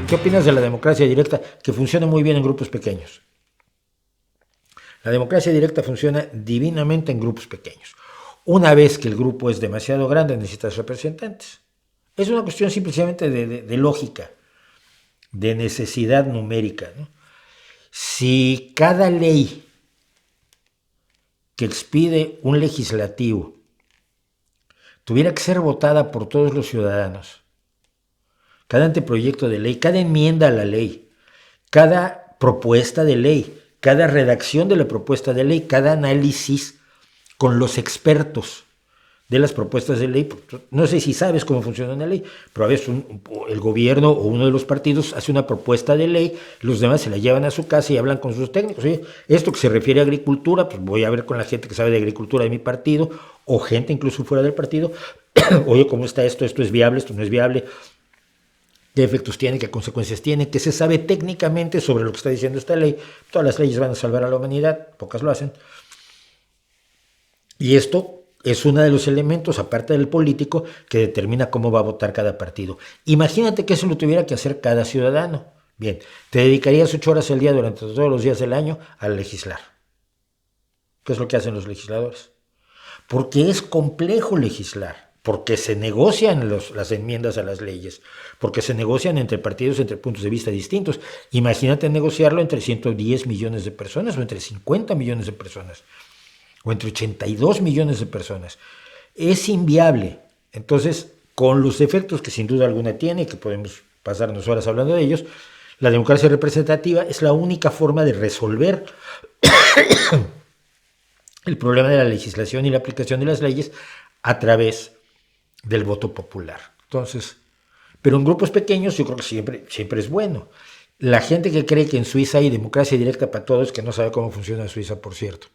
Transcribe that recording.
¿Qué opinas de la democracia directa que funciona muy bien en grupos pequeños? La democracia directa funciona divinamente en grupos pequeños. Una vez que el grupo es demasiado grande, necesitas representantes. Es una cuestión simplemente de lógica, de necesidad numérica, ¿no? Si cada ley que expide un legislativo tuviera que ser votada por todos los ciudadanos, cada anteproyecto de ley, cada enmienda a la ley, cada propuesta de ley, cada redacción de la propuesta de ley, cada análisis con los expertos de las propuestas de ley, no sé si sabes cómo funciona una ley, pero a veces el gobierno o uno de los partidos hace una propuesta de ley, los demás se la llevan a su casa y hablan con sus técnicos. Oye, esto que se refiere a agricultura, pues voy a ver con la gente que sabe de agricultura de mi partido, o gente incluso fuera del partido. Oye, ¿cómo está esto? ¿Esto es viable? ¿Esto no es viable? ¿Qué efectos tiene? ¿Qué consecuencias tiene? ¿Qué se sabe técnicamente sobre lo que está diciendo esta ley? Todas las leyes van a salvar a la humanidad, pocas lo hacen. Y esto es uno de los elementos, aparte del político, que determina cómo va a votar cada partido. Imagínate que eso lo tuviera que hacer cada ciudadano. Bien, te dedicarías 8 horas al día durante todos los días del año a legislar. ¿Qué es lo que hacen los legisladores? Porque es complejo legislar, porque se negocian las enmiendas a las leyes, porque se negocian entre partidos, entre puntos de vista distintos. Imagínate negociarlo entre 110 millones de personas o entre 50 millones de personas, o entre 82 millones de personas. Es inviable. Entonces, con los efectos que sin duda alguna tiene, que podemos pasarnos horas hablando de ellos, la democracia representativa es la única forma de resolver el problema de la legislación y la aplicación de las leyes a través del voto popular. Entonces, pero en grupos pequeños yo creo que siempre es bueno. La gente que cree que en Suiza hay democracia directa para todos, que no sabe cómo funciona Suiza, por cierto.